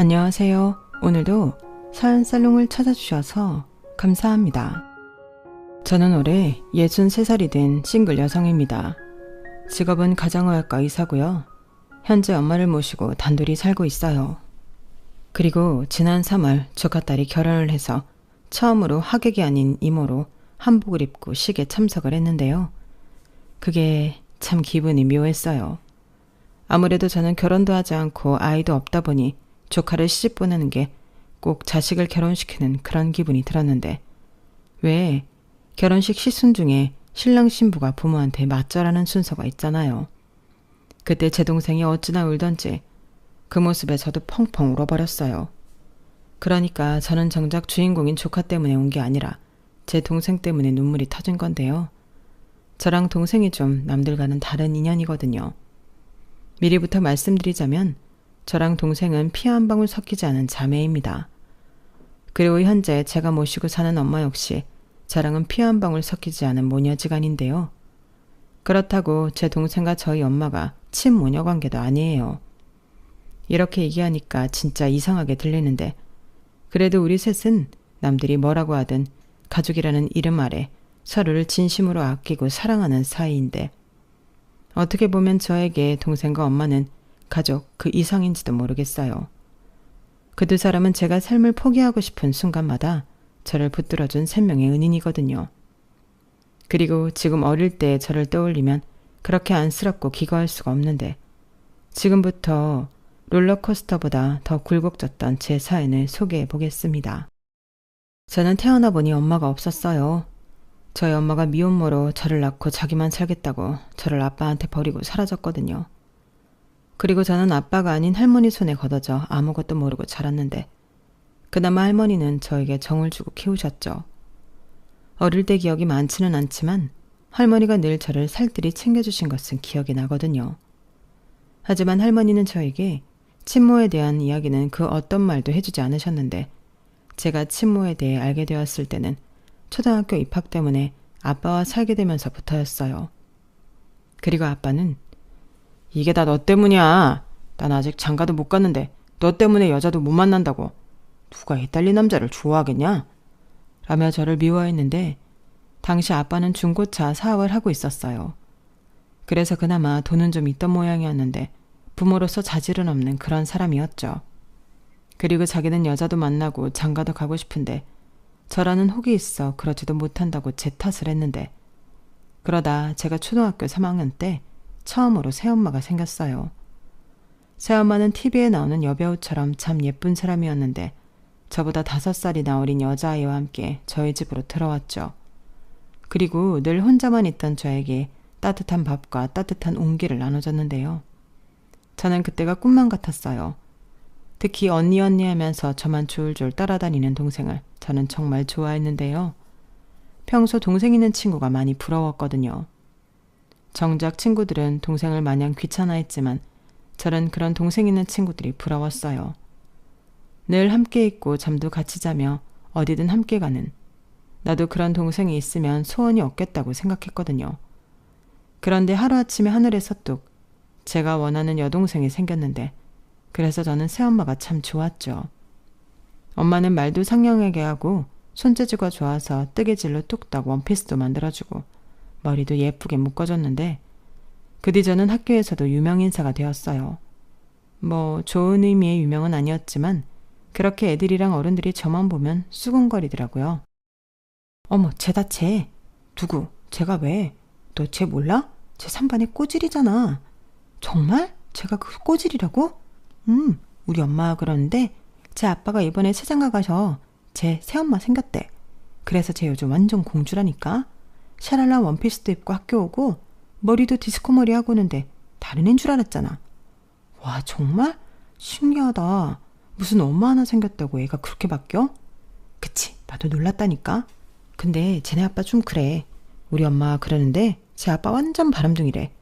안녕하세요. 오늘도 사연살롱을 찾아주셔서 감사합니다. 저는 올해 63살이 된 싱글 여성입니다. 직업은 가정의학과 의사고요. 현재 엄마를 모시고 단둘이 살고 있어요. 그리고 지난 3월 조카 딸이 결혼을 해서 처음으로 하객이 아닌 이모로 한복을 입고 식에 참석을 했는데요. 그게 참 기분이 묘했어요. 아무래도 저는 결혼도 하지 않고 아이도 없다 보니 조카를 시집 보내는 게 꼭 자식을 결혼시키는 그런 기분이 들었는데, 왜 결혼식 시순 중에 신랑 신부가 부모한테 맞절하는 순서가 있잖아요. 그때 제 동생이 어찌나 울던지 그 모습에 저도 펑펑 울어버렸어요. 그러니까 저는 정작 주인공인 조카 때문에 운 게 아니라 제 동생 때문에 눈물이 터진 건데요. 저랑 동생이 좀 남들과는 다른 인연이거든요. 미리부터 말씀드리자면 저랑 동생은 피 한 방울 섞이지 않은 자매입니다. 그리고 현재 제가 모시고 사는 엄마 역시 저랑은 피 한 방울 섞이지 않은 모녀지간인데요. 그렇다고 제 동생과 저희 엄마가 친모녀 관계도 아니에요. 이렇게 얘기하니까 진짜 이상하게 들리는데, 그래도 우리 셋은 남들이 뭐라고 하든 가족이라는 이름 아래 서로를 진심으로 아끼고 사랑하는 사이인데, 어떻게 보면 저에게 동생과 엄마는 가족 그 이상인지도 모르겠어요. 그 두 사람은 제가 삶을 포기하고 싶은 순간마다 저를 붙들어준 생명의 은인이거든요. 그리고 지금 어릴 때 저를 떠올리면 그렇게 안쓰럽고 기거할 수가 없는데, 지금부터 롤러코스터보다 더 굴곡졌던 제 사연을 소개해 보겠습니다. 저는 태어나 보니 엄마가 없었어요. 저희 엄마가 미혼모로 저를 낳고 자기만 살겠다고 저를 아빠한테 버리고 사라졌거든요. 그리고 저는 아빠가 아닌 할머니 손에 걷어져 아무것도 모르고 자랐는데, 그나마 할머니는 저에게 정을 주고 키우셨죠. 어릴 때 기억이 많지는 않지만 할머니가 늘 저를 살뜰히 챙겨주신 것은 기억이 나거든요. 하지만 할머니는 저에게 친모에 대한 이야기는 그 어떤 말도 해주지 않으셨는데, 제가 친모에 대해 알게 되었을 때는 초등학교 입학 때문에 아빠와 살게 되면서부터였어요. 그리고 아빠는 "이게 다 너 때문이야. 난 아직 장가도 못 갔는데 너 때문에 여자도 못 만난다고. 누가 이딸린 남자를 좋아하겠냐?" 라며 저를 미워했는데, 당시 아빠는 중고차 사업을 하고 있었어요. 그래서 그나마 돈은 좀 있던 모양이었는데 부모로서 자질은 없는 그런 사람이었죠. 그리고 자기는 여자도 만나고 장가도 가고 싶은데 저라는 혹이 있어 그러지도 못한다고 제 탓을 했는데, 그러다 제가 초등학교 3학년 때 처음으로 새엄마가 생겼어요. 새엄마는 TV에 나오는 여배우처럼 참 예쁜 사람이었는데 저보다 5살이나 어린 여자아이와 함께 저희 집으로 들어왔죠. 그리고 늘 혼자만 있던 저에게 따뜻한 밥과 따뜻한 온기를 나눠줬는데요. 저는 그때가 꿈만 같았어요. 특히 언니 하면서 저만 졸졸 따라다니는 동생을 저는 정말 좋아했는데요. 평소 동생 있는 친구가 많이 부러웠거든요. 정작 친구들은 동생을 마냥 귀찮아했지만 저는 그런 동생 있는 친구들이 부러웠어요. 늘 함께 있고 잠도 같이 자며 어디든 함께 가는, 나도 그런 동생이 있으면 소원이 없겠다고 생각했거든요. 그런데 하루아침에 하늘에서 뚝 제가 원하는 여동생이 생겼는데, 그래서 저는 새엄마가 참 좋았죠. 엄마는 말도 상냥하게 하고 손재주가 좋아서 뜨개질로 뚝딱 원피스도 만들어주고 머리도 예쁘게 묶어줬는데, 그 뒤 저는 학교에서도 유명인사가 되었어요. 뭐 좋은 의미의 유명은 아니었지만 그렇게 애들이랑 어른들이 저만 보면 수군거리더라고요. "어머, 쟤다 쟤. 누구? 쟤가 왜? 너 쟤 몰라? 쟤 3반의 꼬질이잖아." "정말? 쟤가 그 꼬질이라고?" 우리 엄마가 그러는데 쟤 아빠가 이번에 세장가 가서 쟤 새엄마 생겼대. 그래서 쟤 요즘 완전 공주라니까. 샤랄라 원피스도 입고 학교 오고 머리도 디스코 머리 하고 오는데 다른 애인 줄 알았잖아. 와, 정말? 신기하다. 무슨 엄마 하나 생겼다고 애가 그렇게 바뀌어? 그치, 나도 놀랐다니까. 근데 쟤네 아빠 좀 그래. 우리 엄마가 그러는데 쟤 아빠 완전 바람둥이래.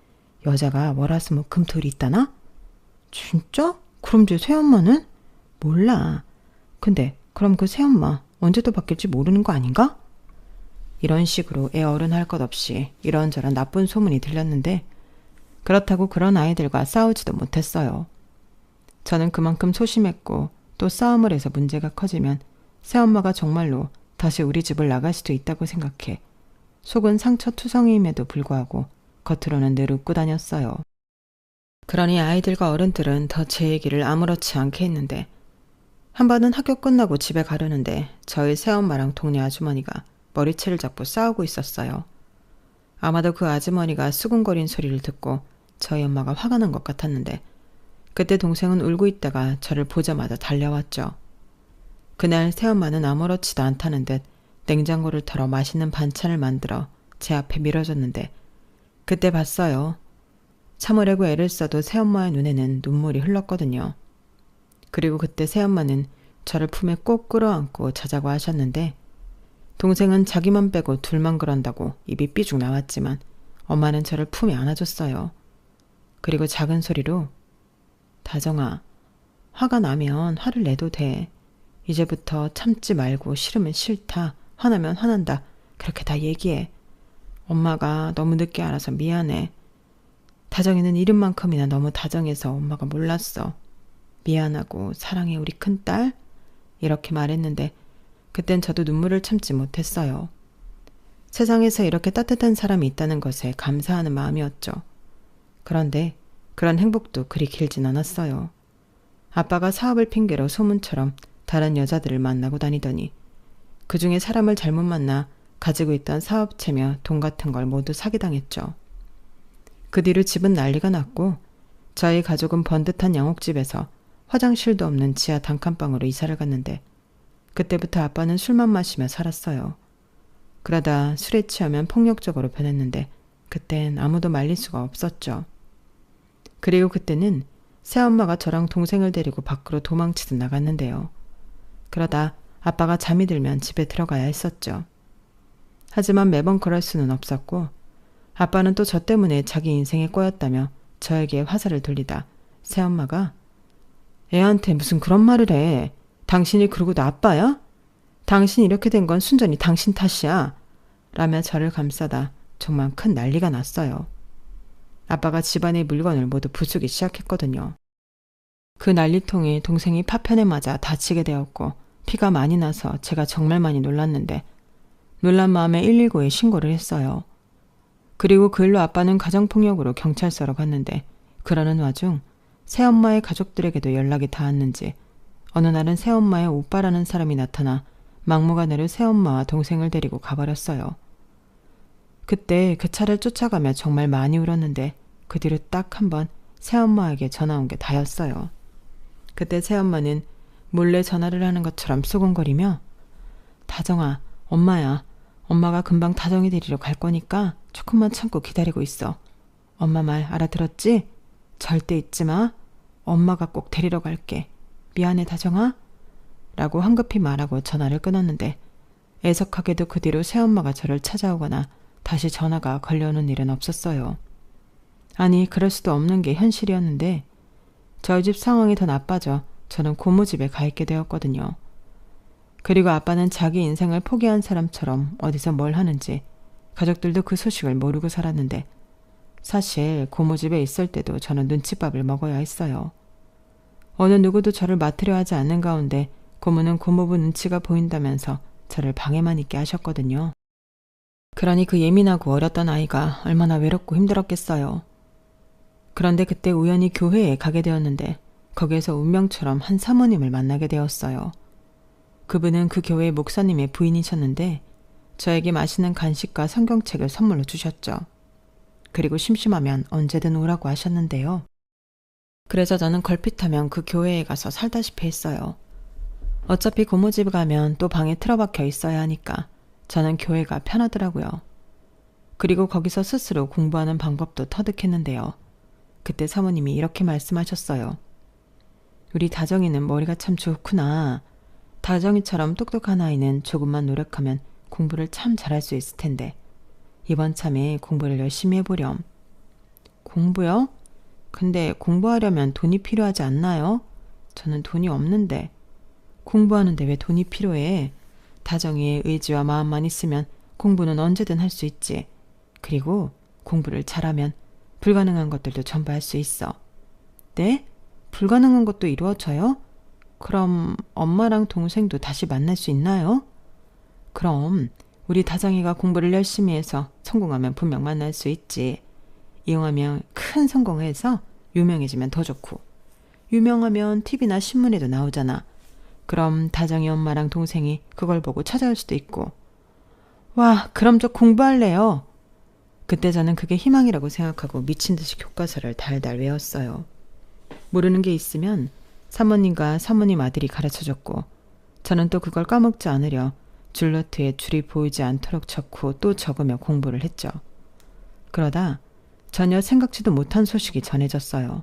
여자가 월화수목 금토일이 있다나? 진짜? 그럼 쟤 새엄마는? 몰라. 근데 그럼 그 새엄마 언제 또 바뀔지 모르는 거 아닌가? 이런 식으로 애 어른 할 것 없이 이런저런 나쁜 소문이 들렸는데, 그렇다고 그런 아이들과 싸우지도 못했어요. 저는 그만큼 소심했고 또 싸움을 해서 문제가 커지면 새엄마가 정말로 다시 우리 집을 나갈 수도 있다고 생각해 속은 상처투성이임에도 불구하고 겉으로는 늘 웃고 다녔어요. 그러니 아이들과 어른들은 더 제 얘기를 아무렇지 않게 했는데 한 번은 학교 끝나고 집에 가려는데 저희 새엄마랑 동네 아주머니가 머리채를 잡고 싸우고 있었어요. 아마도 그 아주머니가 수군거린 소리를 듣고 저희 엄마가 화가 난 것 같았는데 그때 동생은 울고 있다가 저를 보자마자 달려왔죠. 그날 새엄마는 아무렇지도 않다는 듯 냉장고를 털어 맛있는 반찬을 만들어 제 앞에 밀어줬는데 그때 봤어요. 참으려고 애를 써도 새엄마의 눈에는 눈물이 흘렀거든요. 그리고 그때 새엄마는 저를 품에 꼭 끌어안고 자자고 하셨는데 동생은 자기만 빼고 둘만 그런다고 입이 삐죽 나왔지만 엄마는 저를 품에 안아줬어요. 그리고 작은 소리로 다정아, 화가 나면 화를 내도 돼. 이제부터 참지 말고 싫으면 싫다, 화나면 화난다. 그렇게 다 얘기해. 엄마가 너무 늦게 알아서 미안해. 다정이는 이름만큼이나 너무 다정해서 엄마가 몰랐어. 미안하고 사랑해 우리 큰딸. 이렇게 말했는데 그땐 저도 눈물을 참지 못했어요. 세상에서 이렇게 따뜻한 사람이 있다는 것에 감사하는 마음이었죠. 그런데 그런 행복도 그리 길진 않았어요. 아빠가 사업을 핑계로 소문처럼 다른 여자들을 만나고 다니더니 그중에 사람을 잘못 만나 가지고 있던 사업체며 돈 같은 걸 모두 사기당했죠. 그 뒤로 집은 난리가 났고 저희 가족은 번듯한 양옥집에서 화장실도 없는 지하 단칸방으로 이사를 갔는데 그때부터 아빠는 술만 마시며 살았어요. 그러다 술에 취하면 폭력적으로 변했는데 그땐 아무도 말릴 수가 없었죠. 그리고 그때는 새엄마가 저랑 동생을 데리고 밖으로 도망치듯 나갔는데요. 그러다 아빠가 잠이 들면 집에 들어가야 했었죠. 하지만 매번 그럴 수는 없었고 아빠는 또 저 때문에 자기 인생에 꼬였다며 저에게 화살을 돌리다 새엄마가 애한테 무슨 그런 말을 해. 당신이 그러고 나빠야? 당신이 이렇게 된 건 순전히 당신 탓이야. 라며 저를 감싸다 정말 큰 난리가 났어요. 아빠가 집안의 물건을 모두 부수기 시작했거든요. 그 난리통에 동생이 파편에 맞아 다치게 되었고 피가 많이 나서 제가 정말 많이 놀랐는데 놀란 마음에 119에 신고를 했어요. 그리고 그 일로 아빠는 가정폭력으로 경찰서로 갔는데 그러는 와중 새엄마의 가족들에게도 연락이 닿았는지 어느 날은 새엄마의 오빠라는 사람이 나타나 막무가내로 새엄마와 동생을 데리고 가버렸어요. 그때 그 차를 쫓아가며 정말 많이 울었는데 그 뒤로 딱 한 번 새엄마에게 전화 온 게 다였어요. 그때 새엄마는 몰래 전화를 하는 것처럼 수군거리며 다정아, 엄마야. 엄마가 금방 다정이 데리러 갈 거니까 조금만 참고 기다리고 있어. 엄마 말 알아들었지? 절대 잊지 마. 엄마가 꼭 데리러 갈게. 미안해 다정아. 라고 황급히 말하고 전화를 끊었는데 애석하게도 그 뒤로 새엄마가 저를 찾아오거나 다시 전화가 걸려오는 일은 없었어요. 아니 그럴 수도 없는 게 현실이었는데 저희 집 상황이 더 나빠져 저는 고모집에 가 있게 되었거든요. 그리고 아빠는 자기 인생을 포기한 사람처럼 어디서 뭘 하는지 가족들도 그 소식을 모르고 살았는데 사실 고모집에 있을 때도 저는 눈칫밥을 먹어야 했어요. 어느 누구도 저를 맡으려 하지 않는 가운데 고모는 고모부 눈치가 보인다면서 저를 방에만 있게 하셨거든요. 그러니 그 예민하고 어렸던 아이가 얼마나 외롭고 힘들었겠어요. 그런데 그때 우연히 교회에 가게 되었는데 거기에서 운명처럼 한 사모님을 만나게 되었어요. 그분은 그 교회의 목사님의 부인이셨는데 저에게 맛있는 간식과 성경책을 선물로 주셨죠. 그리고 심심하면 언제든 오라고 하셨는데요. 그래서 저는 걸핏하면 그 교회에 가서 살다시피 했어요. 어차피 고모집 가면 또 방에 틀어박혀 있어야 하니까 저는 교회가 편하더라고요. 그리고 거기서 스스로 공부하는 방법도 터득했는데요. 그때 사모님이 이렇게 말씀하셨어요. 우리 다정이는 머리가 참 좋구나. 다정이처럼 똑똑한 아이는 조금만 노력하면 공부를 참 잘할 수 있을 텐데 이번 참에 공부를 열심히 해보렴. 공부요? 근데 공부하려면 돈이 필요하지 않나요? 저는 돈이 없는데. 공부하는데 왜 돈이 필요해? 다정이의 의지와 마음만 있으면 공부는 언제든 할 수 있지. 그리고 공부를 잘하면 불가능한 것들도 전부 할 수 있어. 네? 불가능한 것도 이루어져요? 그럼 엄마랑 동생도 다시 만날 수 있나요? 그럼 우리 다정이가 공부를 열심히 해서 성공하면 분명 만날 수 있지. 이용하면 큰 성공해서 유명해지면 더 좋고, 유명하면 TV나 신문에도 나오잖아. 그럼 다정이 엄마랑 동생이 그걸 보고 찾아올 수도 있고. 와, 그럼 저 공부할래요. 그때 저는 그게 희망이라고 생각하고 미친 듯이 교과서를 달달 외웠어요. 모르는 게 있으면 사모님과 사모님 아들이 가르쳐줬고, 저는 또 그걸 까먹지 않으려 줄노트에 줄이 보이지 않도록 적고 또 적으며 공부를 했죠. 그러다 전혀 생각지도 못한 소식이 전해졌어요.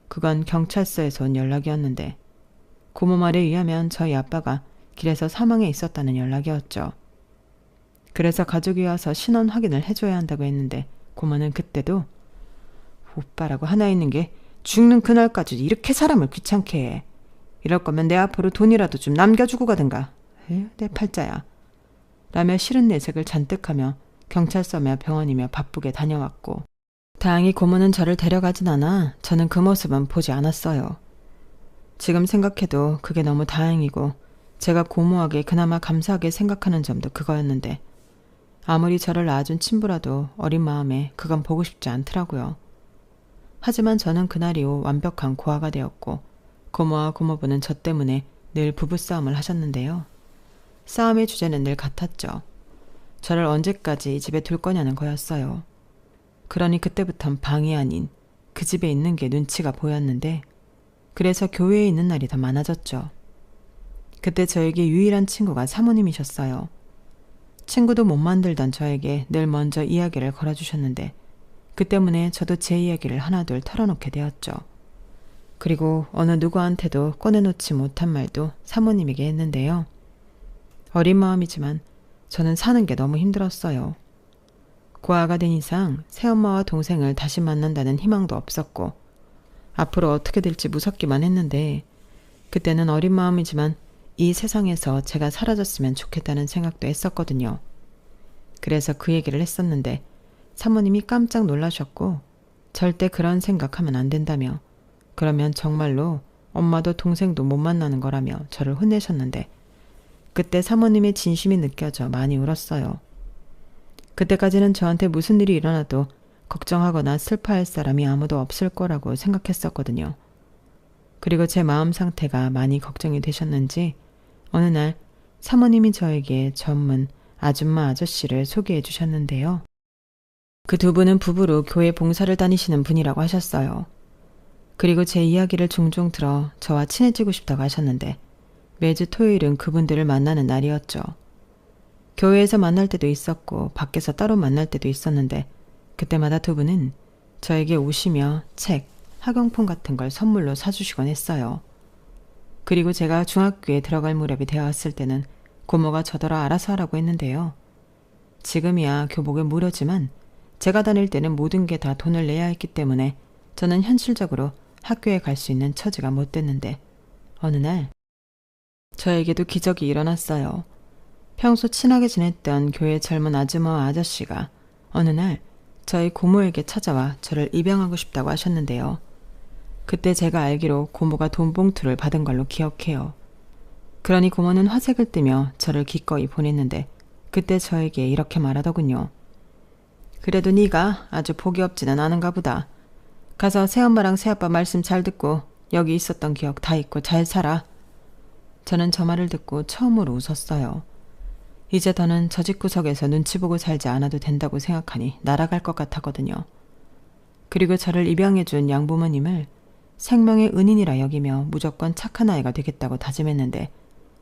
그건 경찰서에서 온 연락이었는데, 고모 말에 의하면 저희 아빠가 길에서 사망해 있었다는 연락이었죠. 그래서 가족이 와서 신원 확인을 해줘야 한다고 했는데, 고모는 그때도 오빠라고 하나 있는 게 죽는 그날까지 이렇게 사람을 귀찮게 해. 이럴 거면 내 앞으로 돈이라도 좀 남겨주고 가든가. 에휴, 내 팔자야. 라며 싫은 내색을 잔뜩하며 경찰서며 병원이며 바쁘게 다녀왔고, 다행히 고모는 저를 데려가진 않아 저는 그 모습은 보지 않았어요. 지금 생각해도 그게 너무 다행이고, 제가 고모에게 그나마 감사하게 생각하는 점도 그거였는데, 아무리 저를 낳아준 친부라도 어린 마음에 그건 보고 싶지 않더라고요. 하지만 저는 그날 이후 완벽한 고아가 되었고, 고모와 고모부는 저 때문에 늘 부부싸움을 하셨는데요. 싸움의 주제는 늘 같았죠. 저를 언제까지 이 집에 둘 거냐는 거였어요. 그러니 그때부턴 방이 아닌 그 집에 있는 게 눈치가 보였는데, 그래서 교회에 있는 날이 더 많아졌죠. 그때 저에게 유일한 친구가 사모님이셨어요. 친구도 못 만들던 저에게 늘 먼저 이야기를 걸어주셨는데, 그 때문에 저도 제 이야기를 하나둘 털어놓게 되었죠. 그리고 어느 누구한테도 꺼내놓지 못한 말도 사모님에게 했는데요. 어린 마음이지만 저는 사는 게 너무 힘들었어요. 고아가 된 이상 새엄마와 동생을 다시 만난다는 희망도 없었고, 앞으로 어떻게 될지 무섭기만 했는데, 그때는 어린 마음이지만 이 세상에서 제가 사라졌으면 좋겠다는 생각도 했었거든요. 그래서 그 얘기를 했었는데 사모님이 깜짝 놀라셨고, 절대 그런 생각하면 안 된다며, 그러면 정말로 엄마도 동생도 못 만나는 거라며 저를 혼내셨는데, 그때 사모님의 진심이 느껴져 많이 울었어요. 그때까지는 저한테 무슨 일이 일어나도 걱정하거나 슬퍼할 사람이 아무도 없을 거라고 생각했었거든요. 그리고 제 마음 상태가 많이 걱정이 되셨는지 어느 날 사모님이 저에게 전문 아줌마 아저씨를 소개해 주셨는데요. 그 두 분은 부부로 교회 봉사를 다니시는 분이라고 하셨어요. 그리고 제 이야기를 종종 들어 저와 친해지고 싶다고 하셨는데, 매주 토요일은 그분들을 만나는 날이었죠. 교회에서 만날 때도 있었고 밖에서 따로 만날 때도 있었는데, 그때마다 두 분은 저에게 옷이며 책, 학용품 같은 걸 선물로 사주시곤 했어요. 그리고 제가 중학교에 들어갈 무렵이 되었을 때는 고모가 저더러 알아서 하라고 했는데요. 지금이야 교복이 무료지만 제가 다닐 때는 모든 게 다 돈을 내야 했기 때문에 저는 현실적으로 학교에 갈 수 있는 처지가 못 됐는데, 어느 날 저에게도 기적이 일어났어요. 평소 친하게 지냈던 교회 젊은 아줌마와 아저씨가 어느 날 저희 고모에게 찾아와 저를 입양하고 싶다고 하셨는데요. 그때 제가 알기로 고모가 돈 봉투를 받은 걸로 기억해요. 그러니 고모는 화색을 띠며 저를 기꺼이 보냈는데, 그때 저에게 이렇게 말하더군요. 그래도 네가 아주 복이 없지는 않은가 보다. 가서 새엄마랑 새아빠 말씀 잘 듣고 여기 있었던 기억 다 잊고 잘 살아. 저는 저 말을 듣고 처음으로 웃었어요. 이제 더는 저 집구석에서 눈치 보고 살지 않아도 된다고 생각하니 날아갈 것 같았거든요. 그리고 저를 입양해준 양부모님을 생명의 은인이라 여기며 무조건 착한 아이가 되겠다고 다짐했는데,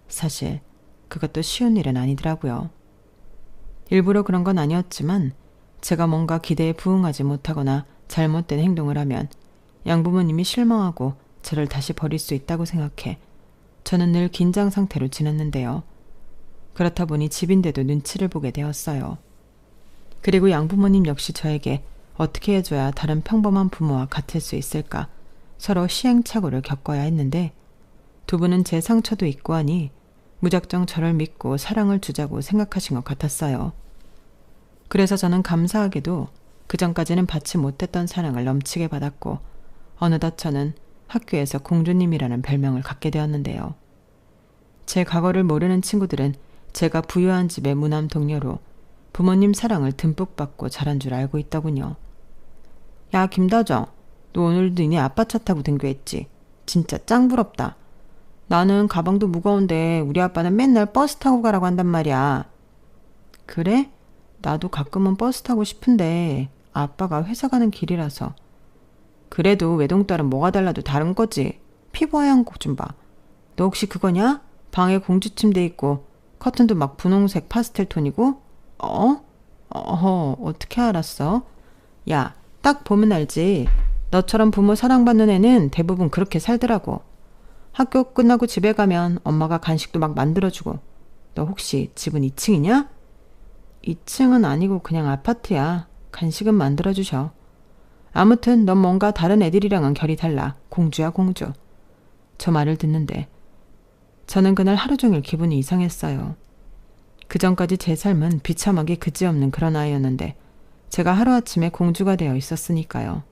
사실 그것도 쉬운 일은 아니더라고요. 일부러 그런 건 아니었지만 제가 뭔가 기대에 부응하지 못하거나 잘못된 행동을 하면 양부모님이 실망하고 저를 다시 버릴 수 있다고 생각해 저는 늘 긴장 상태로 지냈는데요. 그렇다 보니 집인데도 눈치를 보게 되었어요. 그리고 양부모님 역시 저에게 어떻게 해줘야 다른 평범한 부모와 같을 수 있을까 서로 시행착오를 겪어야 했는데, 두 분은 제 상처도 있고 하니 무작정 저를 믿고 사랑을 주자고 생각하신 것 같았어요. 그래서 저는 감사하게도 그전까지는 받지 못했던 사랑을 넘치게 받았고, 어느덧 저는 학교에서 공주님이라는 별명을 갖게 되었는데요. 제 과거를 모르는 친구들은 제가 부유한 집의 무남 동료로 부모님 사랑을 듬뿍 받고 자란 줄 알고 있더군요. 야, 김다정, 너 오늘도 니네 아빠 차 타고 등교했지? 진짜 짱 부럽다. 나는 가방도 무거운데 우리 아빠는 맨날 버스 타고 가라고 한단 말이야. 그래? 나도 가끔은 버스 타고 싶은데 아빠가 회사 가는 길이라서. 그래도 외동딸은 뭐가 달라도 다른 거지. 피부 하얀 거 좀 봐. 너 혹시 그거냐? 방에 공주 침대 있고 커튼도 막 분홍색 파스텔 톤이고? 어떻게 알았어? 야, 딱 보면 알지. 너처럼 부모 사랑받는 애는 대부분 그렇게 살더라고. 학교 끝나고 집에 가면 엄마가 간식도 막 만들어주고. 너 혹시 집은 2층이냐? 2층은 아니고 그냥 아파트야. 간식은 만들어주셔. 아무튼 넌 뭔가 다른 애들이랑은 결이 달라. 공주야, 공주. 저 말을 듣는데 저는 그날 하루 종일 기분이 이상했어요. 그전까지 제 삶은 비참하게 그지없는 그런 아이였는데 제가 하루아침에 공주가 되어 있었으니까요.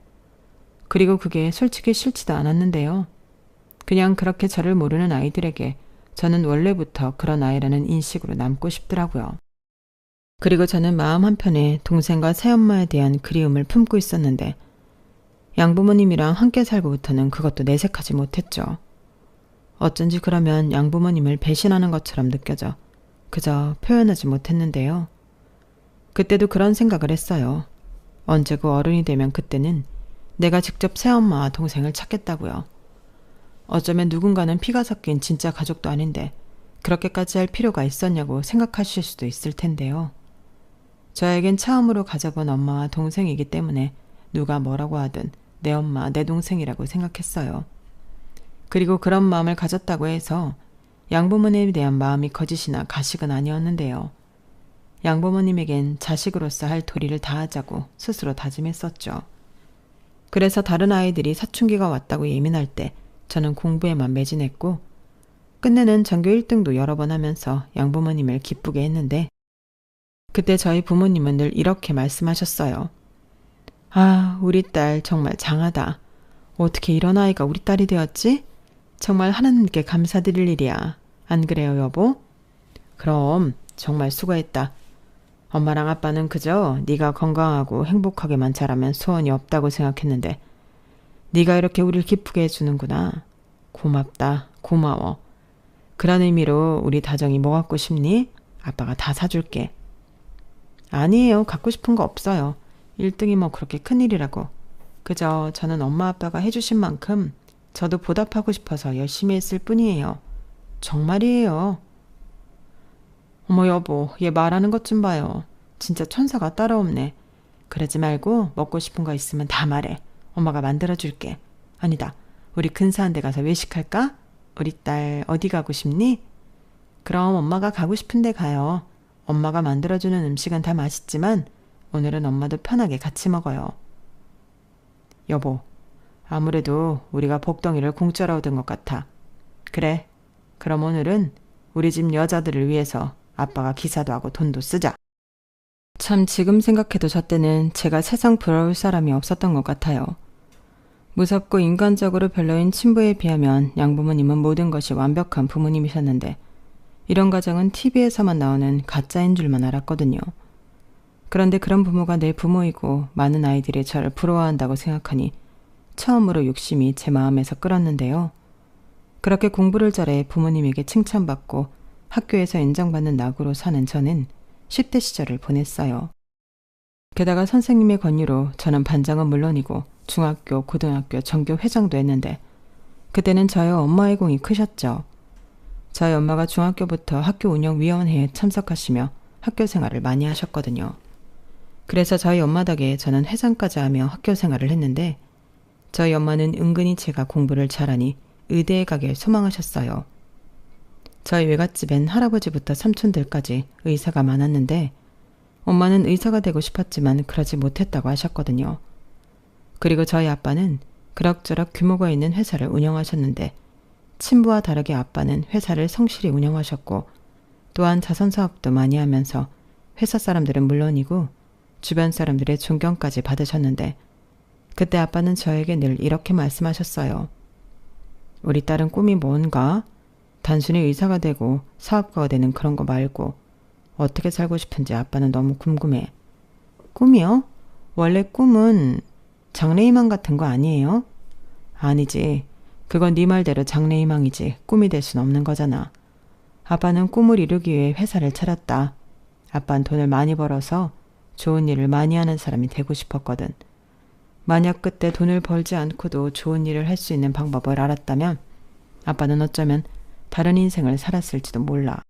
그리고 그게 솔직히 싫지도 않았는데요. 그냥 그렇게 저를 모르는 아이들에게 저는 원래부터 그런 아이라는 인식으로 남고 싶더라고요. 그리고 저는 마음 한편에 동생과 새엄마에 대한 그리움을 품고 있었는데 양부모님이랑 함께 살고부터는 그것도 내색하지 못했죠. 어쩐지 그러면 양부모님을 배신하는 것처럼 느껴져 그저 표현하지 못했는데요. 그때도 그런 생각을 했어요. 언제고 어른이 되면 그때는 내가 직접 새엄마와 동생을 찾겠다고요. 어쩌면 누군가는 피가 섞인 진짜 가족도 아닌데 그렇게까지 할 필요가 있었냐고 생각하실 수도 있을 텐데요. 저에겐 처음으로 가져본 엄마와 동생이기 때문에 누가 뭐라고 하든 내 엄마, 내 동생이라고 생각했어요. 그리고 그런 마음을 가졌다고 해서 양부모님에 대한 마음이 거짓이나 가식은 아니었는데요. 양부모님에겐 자식으로서 할 도리를 다하자고 스스로 다짐했었죠. 그래서 다른 아이들이 사춘기가 왔다고 예민할 때 저는 공부에만 매진했고 끝내는 전교 1등도 여러 번 하면서 양부모님을 기쁘게 했는데 그때 저희 부모님은 늘 이렇게 말씀하셨어요. 아, 우리 딸 정말 장하다. 어떻게 이런 아이가 우리 딸이 되었지? 정말 하나님께 감사드릴 일이야. 안 그래요, 여보? 그럼 정말 수고했다. 엄마랑 아빠는 그저 네가 건강하고 행복하게만 자라면 소원이 없다고 생각했는데 네가 이렇게 우릴 기쁘게 해주는구나. 고맙다. 고마워. 그런 의미로 우리 다정이 뭐 갖고 싶니? 아빠가 다 사줄게. 아니에요. 갖고 싶은 거 없어요. 1등이 뭐 그렇게 큰일이라고. 그저 저는 엄마 아빠가 해주신 만큼 저도 보답하고 싶어서 열심히 했을 뿐이에요. 정말이에요. 어머 여보, 얘 말하는 것 좀 봐요. 진짜 천사가 따로 없네. 그러지 말고 먹고 싶은 거 있으면 다 말해. 엄마가 만들어줄게. 아니다. 우리 근사한 데 가서 외식할까? 우리 딸 어디 가고 싶니? 그럼 엄마가 가고 싶은 데 가요. 엄마가 만들어주는 음식은 다 맛있지만 오늘은 엄마도 편하게 같이 먹어요. 여보, 아무래도 우리가 복덩이를 공짜로 얻은 것 같아. 그래, 그럼 오늘은 우리 집 여자들을 위해서 아빠가 기사도 하고 돈도 쓰자. 참 지금 생각해도 저 때는 제가 세상 부러울 사람이 없었던 것 같아요. 무섭고 인간적으로 별로인 친부에 비하면 양부모님은 모든 것이 완벽한 부모님이셨는데 이런 가정은 TV에서만 나오는 가짜인 줄만 알았거든요. 그런데 그런 부모가 내 부모이고 많은 아이들이 저를 부러워한다고 생각하니 처음으로 욕심이 제 마음에서 끓었는데요. 그렇게 공부를 잘해 부모님에게 칭찬받고 학교에서 인정받는 낙으로 사는 저는 10대 시절을 보냈어요. 게다가 선생님의 권유로 저는 반장은 물론이고 중학교, 고등학교, 전교 회장도 했는데 그때는 저희 엄마의 공이 크셨죠. 저희 엄마가 중학교부터 학교 운영위원회에 참석하시며 학교 생활을 많이 하셨거든요. 그래서 저희 엄마 덕에 저는 회장까지 하며 학교 생활을 했는데 저희 엄마는 은근히 제가 공부를 잘하니 의대에 가길 소망하셨어요. 저희 외갓집엔 할아버지부터 삼촌들까지 의사가 많았는데 엄마는 의사가 되고 싶었지만 그러지 못했다고 하셨거든요. 그리고 저희 아빠는 그럭저럭 규모가 있는 회사를 운영하셨는데 친부와 다르게 아빠는 회사를 성실히 운영하셨고 또한 자선사업도 많이 하면서 회사 사람들은 물론이고 주변 사람들의 존경까지 받으셨는데 그때 아빠는 저에게 늘 이렇게 말씀하셨어요. 우리 딸은 꿈이 뭔가? 단순히 의사가 되고 사업가가 되는 그런 거 말고 어떻게 살고 싶은지 아빠는 너무 궁금해. 꿈이요? 원래 꿈은 장래희망 같은 거 아니에요? 아니지. 그건 네 말대로 장래희망이지 꿈이 될 순 없는 거잖아. 아빠는 꿈을 이루기 위해 회사를 차렸다. 아빠는 돈을 많이 벌어서 좋은 일을 많이 하는 사람이 되고 싶었거든. 만약 그때 돈을 벌지 않고도 좋은 일을 할 수 있는 방법을 알았다면 아빠는 어쩌면 다른 인생을 살았을지도 몰라.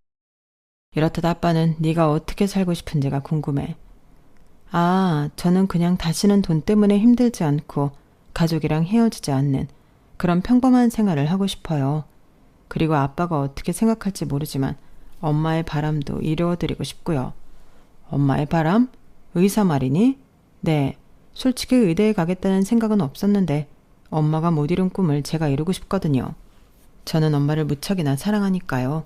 이렇듯 아빠는 네가 어떻게 살고 싶은지가 궁금해. 아, 저는 그냥 다시는 돈 때문에 힘들지 않고 가족이랑 헤어지지 않는 그런 평범한 생활을 하고 싶어요. 그리고 아빠가 어떻게 생각할지 모르지만 엄마의 바람도 이루어드리고 싶고요. 엄마의 바람? 의사 말이니? 네, 솔직히 의대에 가겠다는 생각은 없었는데 엄마가 못 이룬 꿈을 제가 이루고 싶거든요. 저는 엄마를 무척이나 사랑하니까요.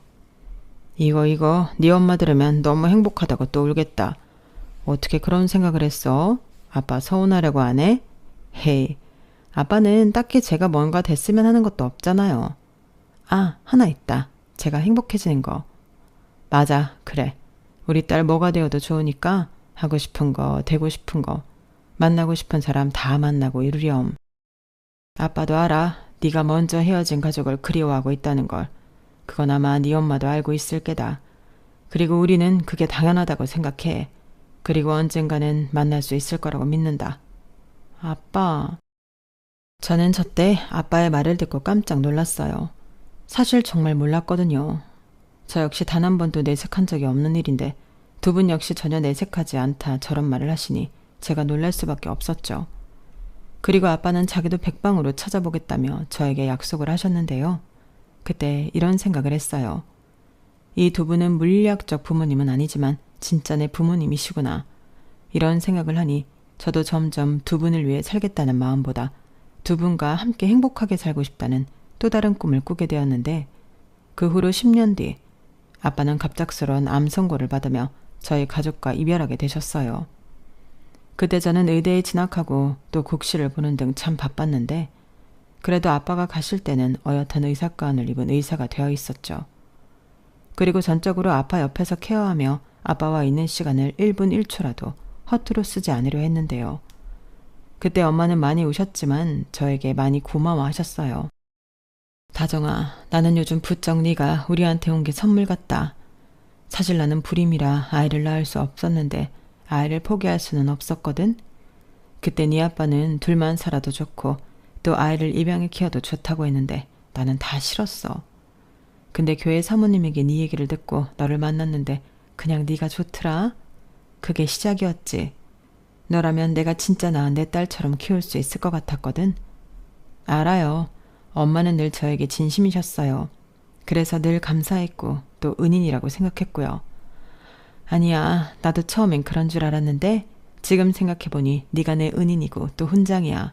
이거 네 엄마 들으면 너무 행복하다고 또 울겠다. 어떻게 그런 생각을 했어? 아빠 서운하려고 안 해? 헤이, 아빠는 딱히 제가 뭔가 됐으면 하는 것도 없잖아요. 아, 하나 있다. 제가 행복해지는 거. 맞아, 그래. 우리 딸 뭐가 되어도 좋으니까 하고 싶은 거, 되고 싶은 거, 만나고 싶은 사람 다 만나고 이루렴. 아빠도 알아. 네가 먼저 헤어진 가족을 그리워하고 있다는 걸. 그건 아마 네 엄마도 알고 있을 게다. 그리고 우리는 그게 당연하다고 생각해. 그리고 언젠가는 만날 수 있을 거라고 믿는다. 아빠. 저는 저때 아빠의 말을 듣고 깜짝 놀랐어요. 사실 정말 몰랐거든요. 저 역시 단 한 번도 내색한 적이 없는 일인데 두 분 역시 전혀 내색하지 않다 저런 말을 하시니 제가 놀랄 수밖에 없었죠. 그리고 아빠는 자기도 백방으로 찾아보겠다며 저에게 약속을 하셨는데요. 그때 이런 생각을 했어요. 이 두 분은 물리학적 부모님은 아니지만 진짜 내 부모님이시구나. 이런 생각을 하니 저도 점점 두 분을 위해 살겠다는 마음보다 두 분과 함께 행복하게 살고 싶다는 또 다른 꿈을 꾸게 되었는데 그 후로 10년 뒤 아빠는 갑작스러운 암 선고를 받으며 저희 가족과 이별하게 되셨어요. 그때 저는 의대에 진학하고 또 국시를 보는 등 참 바빴는데 그래도 아빠가 가실 때는 어엿한 의사가운을 입은 의사가 되어 있었죠. 그리고 전적으로 아빠 옆에서 케어하며 아빠와 있는 시간을 1분 1초라도 허투루 쓰지 않으려 했는데요. 그때 엄마는 많이 우셨지만 저에게 많이 고마워하셨어요. 다정아, 나는 요즘 부쩍 네가 우리한테 온 게 선물 같다. 사실 나는 불임이라 아이를 낳을 수 없었는데 아이를 포기할 수는 없었거든. 그때 네 아빠는 둘만 살아도 좋고 또 아이를 입양해 키워도 좋다고 했는데 나는 다 싫었어. 근데 교회 사모님에게 네 얘기를 듣고 너를 만났는데 그냥 네가 좋더라. 그게 시작이었지. 너라면 내가 진짜 낳은 내 딸처럼 키울 수 있을 것 같았거든. 알아요. 엄마는 늘 저에게 진심이셨어요. 그래서 늘 감사했고 또 은인이라고 생각했고요. 아니야, 나도 처음엔 그런 줄 알았는데 지금 생각해보니 네가 내 은인이고 또 훈장이야.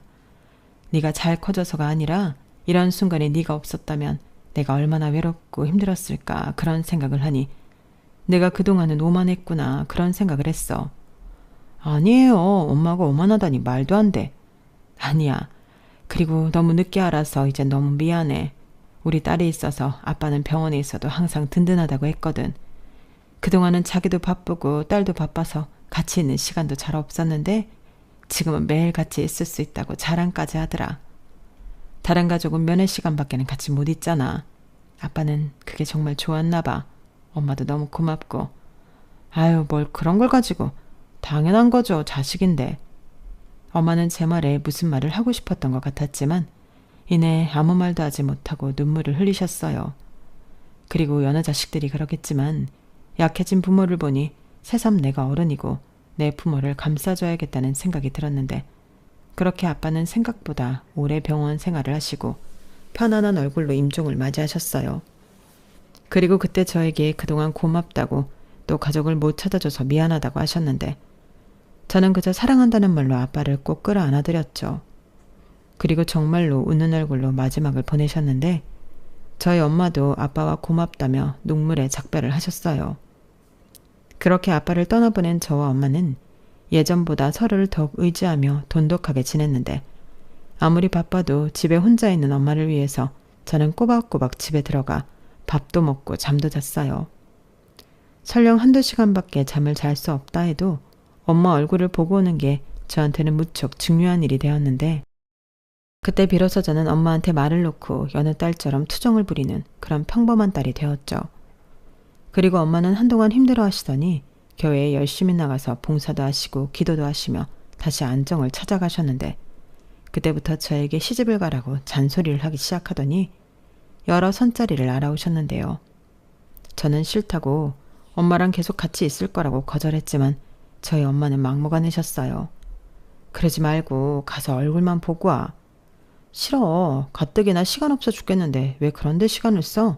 네가 잘 커져서가 아니라 이런 순간에 네가 없었다면 내가 얼마나 외롭고 힘들었을까 그런 생각을 하니 내가 그동안은 오만했구나 그런 생각을 했어. 아니에요. 엄마가 오만하다니 말도 안 돼. 아니야. 그리고 너무 늦게 알아서 이제 너무 미안해. 우리 딸이 있어서 아빠는 병원에 있어도 항상 든든하다고 했거든. 그동안은 자기도 바쁘고 딸도 바빠서 같이 있는 시간도 잘 없었는데 지금은 매일 같이 있을 수 있다고 자랑까지 하더라. 다른 가족은 면회 시간밖에는 같이 못 있잖아. 아빠는 그게 정말 좋았나 봐. 엄마도 너무 고맙고. 아유, 뭘 그런 걸 가지고. 당연한 거죠. 자식인데. 엄마는 제 말에 무슨 말을 하고 싶었던 것 같았지만 이내 아무 말도 하지 못하고 눈물을 흘리셨어요. 그리고 여느 자식들이 그러겠지만 약해진 부모를 보니 새삼 내가 어른이고 내 부모를 감싸줘야겠다는 생각이 들었는데 그렇게 아빠는 생각보다 오래 병원 생활을 하시고 편안한 얼굴로 임종을 맞이하셨어요. 그리고 그때 저에게 그동안 고맙다고 또 가족을 못 찾아줘서 미안하다고 하셨는데 저는 그저 사랑한다는 말로 아빠를 꼭 끌어안아드렸죠. 그리고 정말로 웃는 얼굴로 마지막을 보내셨는데 저희 엄마도 아빠와 고맙다며 눈물에 작별을 하셨어요. 그렇게 아빠를 떠나보낸 저와 엄마는 예전보다 서로를 더욱 의지하며 돈독하게 지냈는데 아무리 바빠도 집에 혼자 있는 엄마를 위해서 저는 꼬박꼬박 집에 들어가 밥도 먹고 잠도 잤어요. 설령 한두 시간밖에 잠을 잘 수 없다 해도 엄마 얼굴을 보고 오는 게 저한테는 무척 중요한 일이 되었는데 그때 비로소 저는 엄마한테 말을 놓고 여느 딸처럼 투정을 부리는 그런 평범한 딸이 되었죠. 그리고 엄마는 한동안 힘들어 하시더니 교회에 열심히 나가서 봉사도 하시고 기도도 하시며 다시 안정을 찾아가셨는데 그때부터 저에게 시집을 가라고 잔소리를 하기 시작하더니 여러 선자리를 알아오셨는데요. 저는 싫다고 엄마랑 계속 같이 있을 거라고 거절했지만 저희 엄마는 막무가내셨어요. 그러지 말고 가서 얼굴만 보고 와. 싫어. 가뜩이나 시간 없어 죽겠는데 왜 그런데 시간을 써?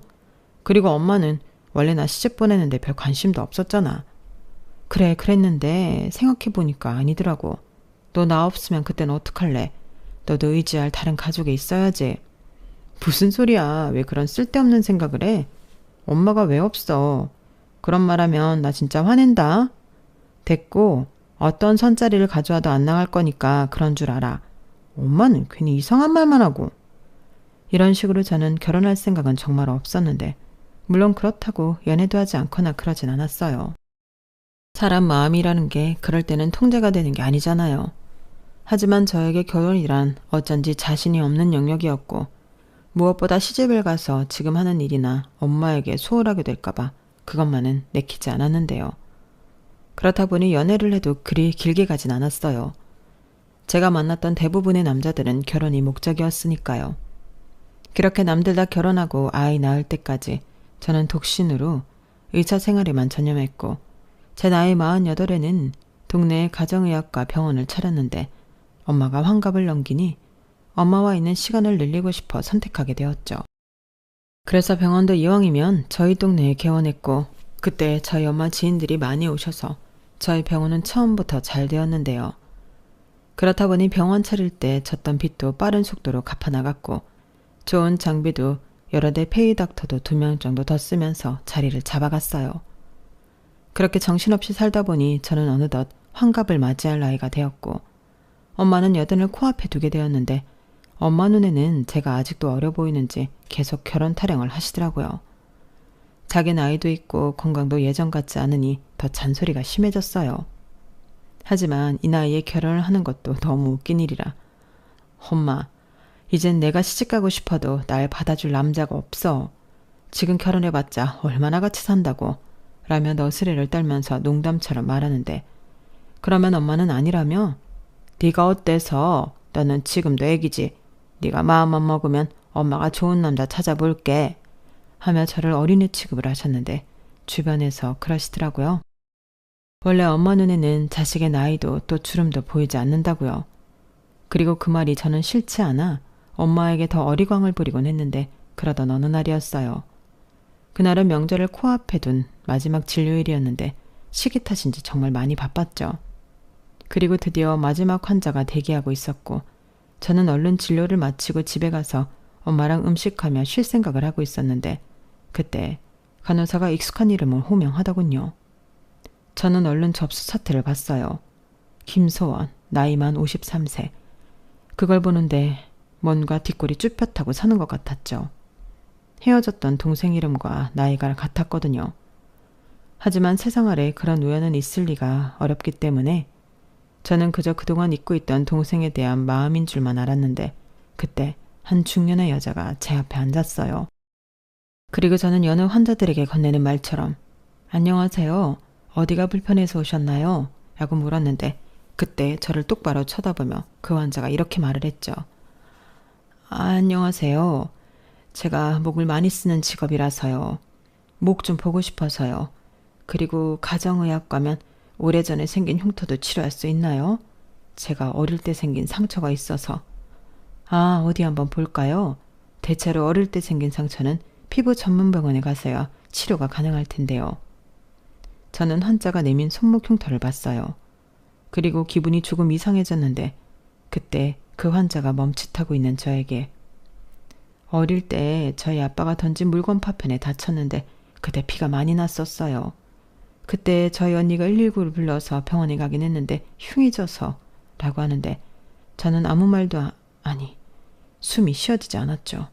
그리고 엄마는 원래 나 시집 보내는데 별 관심도 없었잖아. 그래, 그랬는데 생각해보니까 아니더라고. 너 나 없으면 그땐 어떡할래? 너도 의지할 다른 가족이 있어야지. 무슨 소리야. 왜 그런 쓸데없는 생각을 해? 엄마가 왜 없어? 그런 말하면 나 진짜 화낸다. 됐고 어떤 선자리를 가져와도 안 나갈 거니까 그런 줄 알아. 엄마는 괜히 이상한 말만 하고. 이런 식으로 저는 결혼할 생각은 정말 없었는데 물론 그렇다고 연애도 하지 않거나 그러진 않았어요. 사람 마음이라는 게 그럴 때는 통제가 되는 게 아니잖아요. 하지만 저에게 결혼이란 어쩐지 자신이 없는 영역이었고 무엇보다 시집을 가서 지금 하는 일이나 엄마에게 소홀하게 될까봐 그것만은 내키지 않았는데요. 그렇다 보니 연애를 해도 그리 길게 가진 않았어요. 제가 만났던 대부분의 남자들은 결혼이 목적이었으니까요. 그렇게 남들 다 결혼하고 아이 낳을 때까지 저는 독신으로 의사 생활에만 전념했고 제 나이 48에는 동네에 가정의학과 병원을 차렸는데 엄마가 환갑을 넘기니 엄마와 있는 시간을 늘리고 싶어 선택하게 되었죠. 그래서 병원도 이왕이면 저희 동네에 개원했고 그때 저희 엄마 지인들이 많이 오셔서 저희 병원은 처음부터 잘 되었는데요. 그렇다 보니 병원 차릴 때 졌던 빚도 빠른 속도로 갚아나갔고 좋은 장비도 여러 대 페이닥터도 2명 정도 더 쓰면서 자리를 잡아갔어요. 그렇게 정신없이 살다 보니 저는 어느덧 환갑을 맞이할 나이가 되었고 엄마는 여든을 코앞에 두게 되었는데 엄마 눈에는 제가 아직도 어려 보이는지 계속 결혼 타령을 하시더라고요. 자기 나이도 있고 건강도 예전 같지 않으니 더 잔소리가 심해졌어요. 하지만 이 나이에 결혼을 하는 것도 너무 웃긴 일이라 엄마, 이젠 내가 시집가고 싶어도 날 받아줄 남자가 없어. 지금 결혼해봤자 얼마나 같이 산다고 라며 너스레를 떨면서 농담처럼 말하는데 그러면 엄마는 아니라며 네가 어때서? 너는 지금도 애기지. 네가 마음만 먹으면 엄마가 좋은 남자 찾아볼게 하며 저를 어린애 취급을 하셨는데 주변에서 그러시더라고요. 원래 엄마 눈에는 자식의 나이도 또 주름도 보이지 않는다고요. 그리고 그 말이 저는 싫지 않아 엄마에게 더 어리광을 부리곤 했는데 그러던 어느 날이었어요. 그날은 명절을 코앞에 둔 마지막 진료일이었는데 시기 탓인지 정말 많이 바빴죠. 그리고 드디어 마지막 환자가 대기하고 있었고 저는 얼른 진료를 마치고 집에 가서 엄마랑 음식하며 쉴 생각을 하고 있었는데 그때 간호사가 익숙한 이름을 호명하더군요. 저는 얼른 접수 사태를 봤어요. 김소원, 나이만 53세. 그걸 보는데 뭔가 뒷골이 쭈뼛하고 사는 것 같았죠. 헤어졌던 동생 이름과 나이가 같았거든요. 하지만 세상 아래 그런 우연은 있을 리가 어렵기 때문에 저는 그저 그동안 잊고 있던 동생에 대한 마음인 줄만 알았는데 그때 한 중년의 여자가 제 앞에 앉았어요. 그리고 저는 여느 환자들에게 건네는 말처럼 안녕하세요. 어디가 불편해서 오셨나요? 라고 물었는데 그때 저를 똑바로 쳐다보며 그 환자가 이렇게 말을 했죠. 안녕하세요. 제가 목을 많이 쓰는 직업이라서요. 목 좀 보고 싶어서요. 그리고 가정의학과면 오래전에 생긴 흉터도 치료할 수 있나요? 제가 어릴 때 생긴 상처가 있어서. 아, 어디 한번 볼까요? 대체로 어릴 때 생긴 상처는 피부 전문 병원에 가서야 치료가 가능할 텐데요. 저는 환자가 내민 손목 흉터를 봤어요. 그리고 기분이 조금 이상해졌는데 그때 그 환자가 멈칫하고 있는 저에게 어릴 때 저희 아빠가 던진 물건 파편에 다쳤는데 그때 피가 많이 났었어요. 그때 저희 언니가 119를 불러서 병원에 가긴 했는데 흉이 져서 라고 하는데 저는 아무 말도 아니 숨이 쉬어지지 않았죠.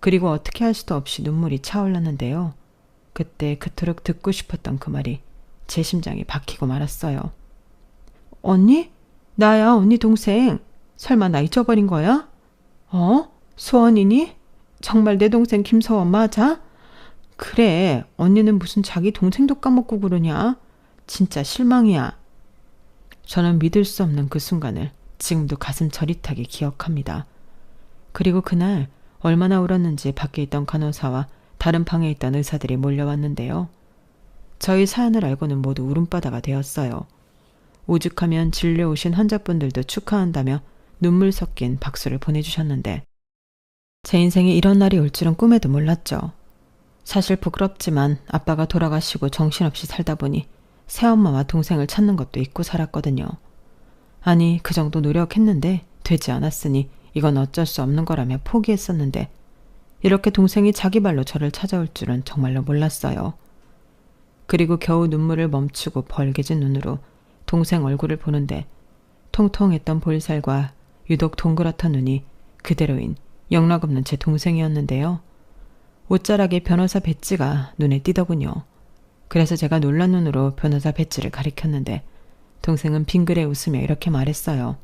그리고 어떻게 할 수도 없이 눈물이 차올랐는데요. 그때 그토록 듣고 싶었던 그 말이 제 심장에 박히고 말았어요. 언니? 나야, 언니 동생. 설마 나 잊어버린 거야? 소원이니? 정말 내 동생 김서원 맞아? 그래, 언니는 무슨 자기 동생도 까먹고 그러냐? 진짜 실망이야. 저는 믿을 수 없는 그 순간을 지금도 가슴 저릿하게 기억합니다. 그리고 그날 얼마나 울었는지 밖에 있던 간호사와 다른 방에 있던 의사들이 몰려왔는데요. 저희 사연을 알고는 모두 울음바다가 되었어요. 오죽하면 진료 오신 환자분들도 축하한다며 눈물 섞인 박수를 보내주셨는데 제 인생에 이런 날이 올 줄은 꿈에도 몰랐죠. 사실 부끄럽지만 아빠가 돌아가시고 정신없이 살다 보니 새엄마와 동생을 찾는 것도 잊고 살았거든요. 아니, 그 정도 노력했는데 되지 않았으니 이건 어쩔 수 없는 거라며 포기했었는데 이렇게 동생이 자기 발로 저를 찾아올 줄은 정말로 몰랐어요. 그리고 겨우 눈물을 멈추고 벌개진 눈으로 동생 얼굴을 보는데 통통했던 볼살과 유독 동그랗던 눈이 그대로인 영락없는 제 동생이었는데요. 옷자락에 변호사 배지가 눈에 띄더군요. 그래서 제가 놀란 눈으로 변호사 배지를 가리켰는데 동생은 빙그레 웃으며 이렇게 말했어요.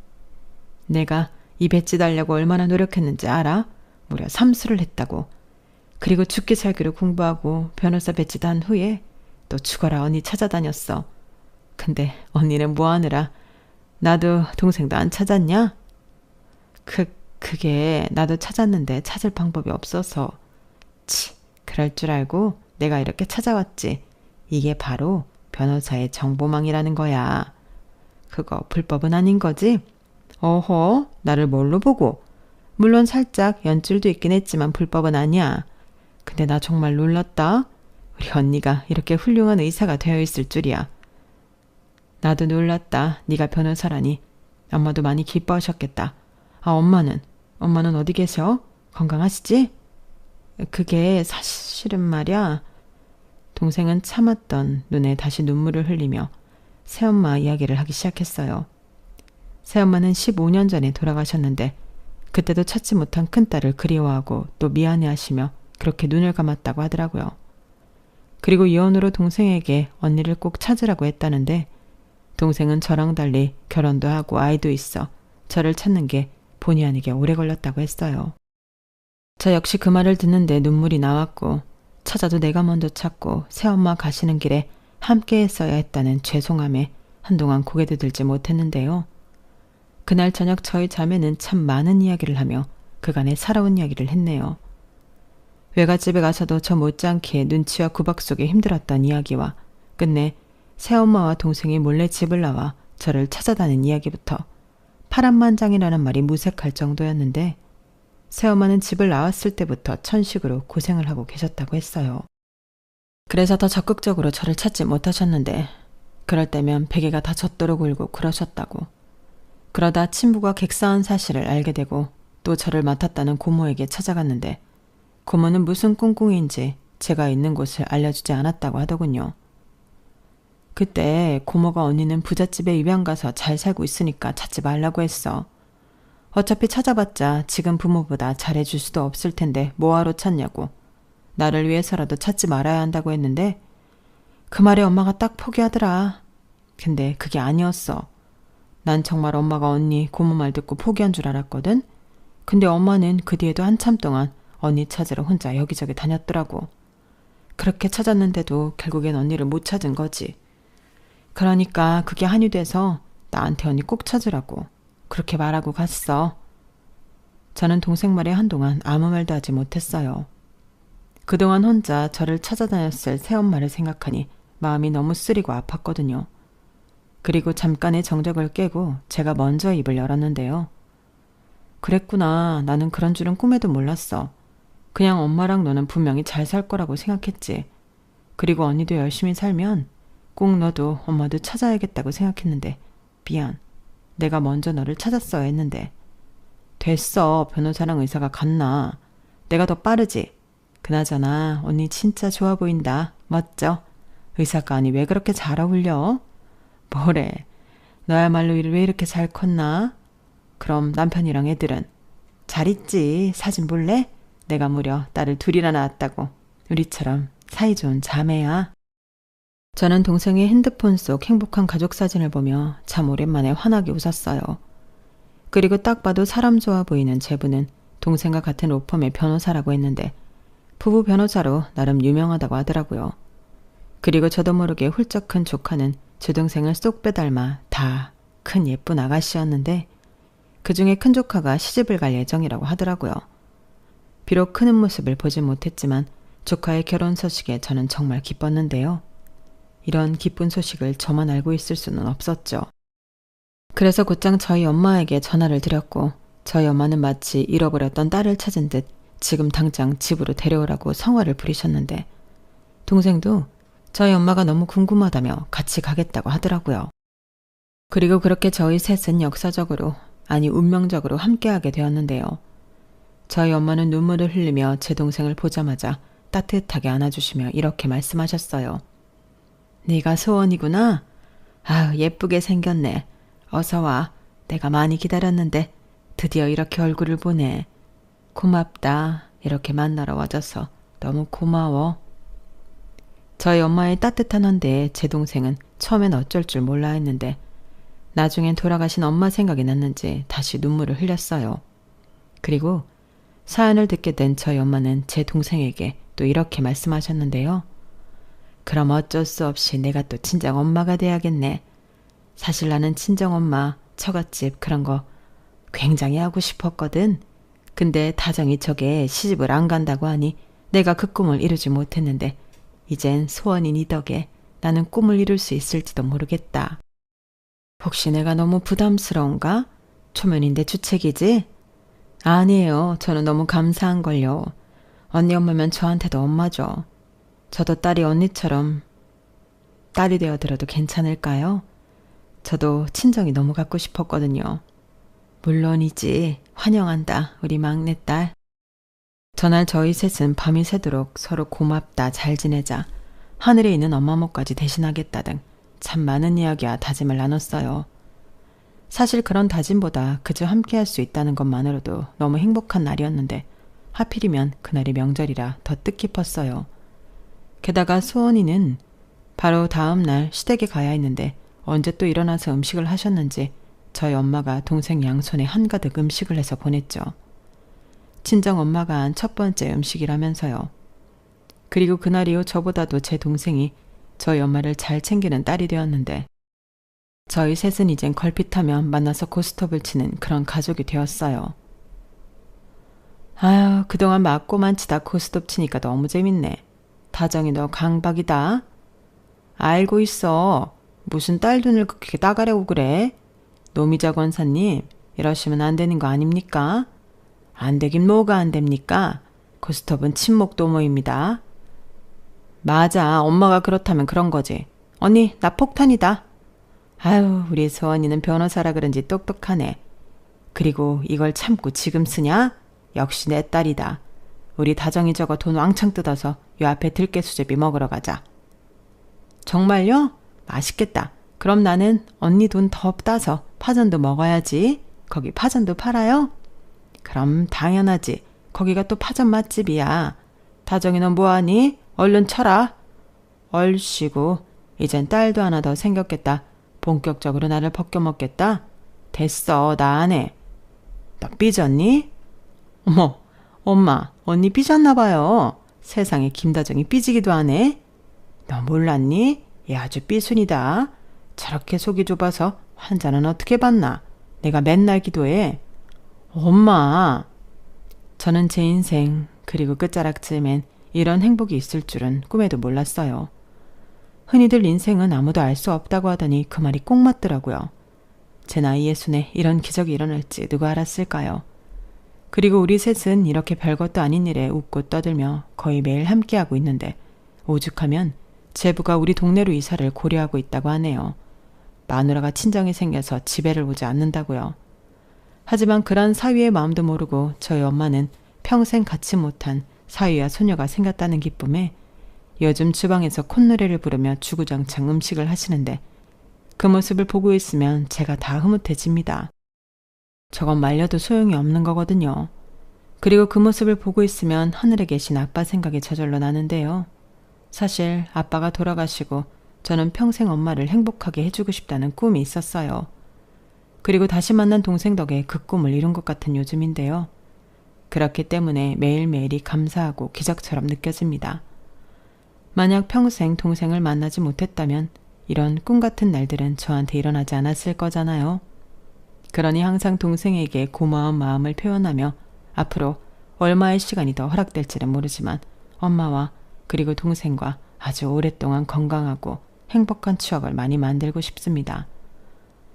내가 이 배지 달려고 얼마나 노력했는지 알아? 무려 3수를 했다고. 그리고 죽기 살기로 공부하고 변호사 배지 단 후에 또 죽어라 언니 찾아다녔어. 근데 언니는 뭐 하느라 나도 동생도 안 찾았냐? 그게 나도 찾았는데 찾을 방법이 없어서. 그럴 줄 알고 내가 이렇게 찾아왔지. 이게 바로 변호사의 정보망이라는 거야. 그거 불법은 아닌 거지? 어허, 나를 뭘로 보고? 물론 살짝 연줄도 있긴 했지만 불법은 아니야. 근데 나 정말 놀랐다. 우리 언니가 이렇게 훌륭한 의사가 되어 있을 줄이야. 나도 놀랐다. 네가 변호사라니. 엄마도 많이 기뻐하셨겠다. 엄마는 어디 계셔? 건강하시지? 그게 사실은 말이야. 동생은 참았던 눈에 다시 눈물을 흘리며 새엄마 이야기를 하기 시작했어요. 새엄마는 15년 전에 돌아가셨는데 그때도 찾지 못한 큰딸을 그리워하고 또 미안해하시며 그렇게 눈을 감았다고 하더라고요. 그리고 이혼으로 동생에게 언니를 꼭 찾으라고 했다는데 동생은 저랑 달리 결혼도 하고 아이도 있어 저를 찾는 게 본의 아니게 오래 걸렸다고 했어요. 저 역시 그 말을 듣는데 눈물이 나왔고 찾아도 내가 먼저 찾고 새엄마 가시는 길에 함께 했어야 했다는 죄송함에 한동안 고개도 들지 못했는데요. 그날 저녁 저희 자매는 참 많은 이야기를 하며 그간의 살아온 이야기를 했네요. 외갓집에 가서도 저 못지않게 눈치와 구박 속에 힘들었던 이야기와 끝내 새엄마와 동생이 몰래 집을 나와 저를 찾아다닌 이야기부터 파란만장이라는 말이 무색할 정도였는데 새엄마는 집을 나왔을 때부터 천식으로 고생을 하고 계셨다고 했어요. 그래서 더 적극적으로 저를 찾지 못하셨는데 그럴 때면 베개가 다 젖도록 울고 그러셨다고. 그러다 친부가 객사한 사실을 알게 되고 또 저를 맡았다는 고모에게 찾아갔는데 고모는 무슨 꿍꿍인지 제가 있는 곳을 알려주지 않았다고 하더군요. 그때 고모가 언니는 부잣집에 입양 가서 잘 살고 있으니까 찾지 말라고 했어. 어차피 찾아봤자 지금 부모보다 잘해줄 수도 없을 텐데 뭐하러 찾냐고. 나를 위해서라도 찾지 말아야 한다고 했는데 그 말에 엄마가 딱 포기하더라. 근데 그게 아니었어. 난 정말 엄마가 언니 고모 말 듣고 포기한 줄 알았거든. 근데 엄마는 그 뒤에도 한참 동안 언니 찾으러 혼자 여기저기 다녔더라고. 그렇게 찾았는데도 결국엔 언니를 못 찾은 거지. 그러니까 그게 한이 돼서 나한테 언니 꼭 찾으라고 그렇게 말하고 갔어. 저는 동생 말에 한동안 아무 말도 하지 못했어요. 그동안 혼자 저를 찾아다녔을 새엄마를 생각하니 마음이 너무 쓰리고 아팠거든요. 그리고 잠깐의 정적을 깨고 제가 먼저 입을 열었는데요. 그랬구나. 나는 그런 줄은 꿈에도 몰랐어. 그냥 엄마랑 너는 분명히 잘 살 거라고 생각했지. 그리고 언니도 열심히 살면 꼭 너도 엄마도 찾아야겠다고 생각했는데 미안. 내가 먼저 너를 찾았어야 했는데. 됐어. 변호사랑 의사가 같나. 내가 더 빠르지. 그나저나 언니 진짜 좋아 보인다. 멋져. 의사가 아니 왜 그렇게 잘 어울려? 뭐래. 너야말로 왜 이렇게 잘 컸나? 그럼 남편이랑 애들은? 잘 있지. 사진 볼래? 내가 무려 딸을 둘이나 낳았다고. 우리처럼 사이좋은 자매야. 저는 동생의 핸드폰 속 행복한 가족 사진을 보며 참 오랜만에 환하게 웃었어요. 그리고 딱 봐도 사람 좋아 보이는 제부는 동생과 같은 로펌의 변호사라고 했는데 부부 변호사로 나름 유명하다고 하더라고요. 그리고 저도 모르게 훌쩍 큰 조카는 제 동생을 쏙 빼닮아 다 큰 예쁜 아가씨였는데 그중에 큰 조카가 시집을 갈 예정이라고 하더라고요. 비록 크는 모습을 보진 못했지만 조카의 결혼 소식에 저는 정말 기뻤는데요. 이런 기쁜 소식을 저만 알고 있을 수는 없었죠. 그래서 곧장 저희 엄마에게 전화를 드렸고 저희 엄마는 마치 잃어버렸던 딸을 찾은 듯 지금 당장 집으로 데려오라고 성화를 부리셨는데 동생도 저희 엄마가 너무 궁금하다며 같이 가겠다고 하더라고요. 그리고 그렇게 저희 셋은 역사적으로, 아니 운명적으로 함께하게 되었는데요. 저희 엄마는 눈물을 흘리며 제 동생을 보자마자 따뜻하게 안아주시며 이렇게 말씀하셨어요. 네가 소원이구나? 아유 예쁘게 생겼네. 어서 와. 내가 많이 기다렸는데 드디어 이렇게 얼굴을 보네. 고맙다. 이렇게 만나러 와줘서 너무 고마워. 저희 엄마의 따뜻한 환대에 제 동생은 처음엔 어쩔 줄 몰라 했는데 나중엔 돌아가신 엄마 생각이 났는지 다시 눈물을 흘렸어요. 그리고 사연을 듣게 된 저희 엄마는 제 동생에게 또 이렇게 말씀하셨는데요. 그럼 어쩔 수 없이 내가 또 친정 엄마가 돼야겠네. 사실 나는 친정 엄마, 처갓집 그런 거 굉장히 하고 싶었거든. 근데 다정이 저게 시집을 안 간다고 하니 내가 그 꿈을 이루지 못했는데 이젠 소원인 이 덕에 나는 꿈을 이룰 수 있을지도 모르겠다. 혹시 내가 너무 부담스러운가? 초면인데 주책이지? 아니에요. 저는 너무 감사한걸요. 언니 엄마면 저한테도 엄마죠. 저도 딸이 언니처럼 딸이 되어들어도 괜찮을까요? 저도 친정이 너무 갖고 싶었거든요. 물론이지. 환영한다. 우리 막내딸. 전날 저희 셋은 밤이 새도록 서로 고맙다, 잘 지내자, 하늘에 있는 엄마 몫까지 대신하겠다 등 참 많은 이야기와 다짐을 나눴어요. 사실 그런 다짐보다 그저 함께할 수 있다는 것만으로도 너무 행복한 날이었는데 하필이면 그날이 명절이라 더 뜻깊었어요. 게다가 수원이는 바로 다음 날 시댁에 가야 했는데 언제 또 일어나서 음식을 하셨는지 저희 엄마가 동생 양손에 한가득 음식을 해서 보냈죠. 친정 엄마가 한 첫 번째 음식이라면서요. 그리고 그날 이후 저보다도 제 동생이 저희 엄마를 잘 챙기는 딸이 되었는데 저희 셋은 이젠 걸핏하면 만나서 고스톱을 치는 그런 가족이 되었어요. 아유, 그동안 맞고만 치다 고스톱 치니까 너무 재밌네. 다정이 너 강박이다. 알고 있어. 무슨 딸 돈을 그렇게 따가려고 그래? 노미자 권사님, 이러시면 안 되는 거 아닙니까? 안 되긴 뭐가 안 됩니까? 고스톱은 친목 도모입니다. 맞아. 엄마가 그렇다면 그런 거지. 언니, 나 폭탄이다. 아유, 우리 소원이는 변호사라 그런지 똑똑하네. 그리고 이걸 참고 지금 쓰냐? 역시 내 딸이다. 우리 다정이 저거 돈 왕창 뜯어서 요 앞에 들깨 수제비 먹으러 가자. 정말요? 맛있겠다. 그럼 나는 언니 돈 더 따서 파전도 먹어야지. 거기 파전도 팔아요? 그럼 당연하지. 거기가 또 파전 맛집이야. 다정이 넌 뭐하니? 얼른 쳐라. 얼씨구. 이젠 딸도 하나 더 생겼겠다. 본격적으로 나를 벗겨먹겠다. 됐어. 나 안 해. 너 삐졌니? 어머, 엄마, 언니 삐졌나 봐요. 세상에 김다정이 삐지기도 하네. 너 몰랐니? 얘 아주 삐순이다. 저렇게 속이 좁아서 환자는 어떻게 봤나? 내가 맨날 기도해. 엄마. 저는 제 인생 그리고 끝자락쯤엔 이런 행복이 있을 줄은 꿈에도 몰랐어요. 흔히들 인생은 아무도 알 수 없다고 하더니 그 말이 꼭 맞더라고요. 제 나이의 순에 이런 기적이 일어날지 누가 알았을까요? 그리고 우리 셋은 이렇게 별것도 아닌 일에 웃고 떠들며 거의 매일 함께하고 있는데 오죽하면 제부가 우리 동네로 이사를 고려하고 있다고 하네요. 마누라가 친정이 생겨서 집에를 오지 않는다고요. 하지만 그런 사위의 마음도 모르고 저희 엄마는 평생 갖지 못한 사위와 소녀가 생겼다는 기쁨에 요즘 주방에서 콧노래를 부르며 주구장창 음식을 하시는데 그 모습을 보고 있으면 제가 다 흐뭇해집니다. 저건 말려도 소용이 없는 거거든요. 그리고 그 모습을 보고 있으면 하늘에 계신 아빠 생각이 저절로 나는데요. 사실 아빠가 돌아가시고 저는 평생 엄마를 행복하게 해주고 싶다는 꿈이 있었어요. 그리고 다시 만난 동생 덕에 그 꿈을 이룬 것 같은 요즘인데요. 그렇기 때문에 매일매일이 감사하고 기적처럼 느껴집니다. 만약 평생 동생을 만나지 못했다면 이런 꿈 같은 날들은 저한테 일어나지 않았을 거잖아요. 그러니 항상 동생에게 고마운 마음을 표현하며 앞으로 얼마의 시간이 더 허락될지는 모르지만 엄마와 그리고 동생과 아주 오랫동안 건강하고 행복한 추억을 많이 만들고 싶습니다.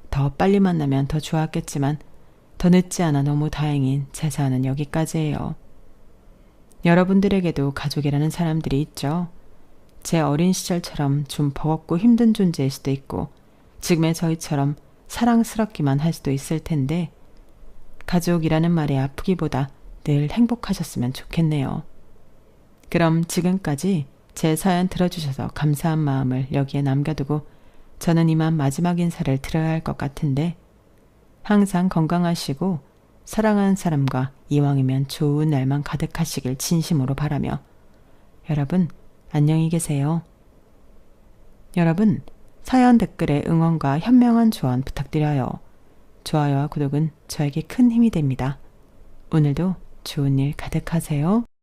더 빨리 만나면 더 좋았겠지만 더 늦지 않아 너무 다행인 제 사연은 여기까지예요. 여러분들에게도 가족이라는 사람들이 있죠. 제 어린 시절처럼 좀 버겁고 힘든 존재일 수도 있고 지금의 저희처럼 사랑스럽기만 할 수도 있을 텐데 가족이라는 말에 아프기보다 늘 행복하셨으면 좋겠네요. 그럼 지금까지 제 사연 들어주셔서 감사한 마음을 여기에 남겨두고 저는 이만 마지막 인사를 드려야 할 것 같은데 항상 건강하시고 사랑하는 사람과 이왕이면 좋은 날만 가득하시길 진심으로 바라며 여러분 안녕히 계세요. 여러분 사연 댓글에 응원과 현명한 조언 부탁드려요. 좋아요와 구독은 저에게 큰 힘이 됩니다. 오늘도 좋은 일 가득하세요.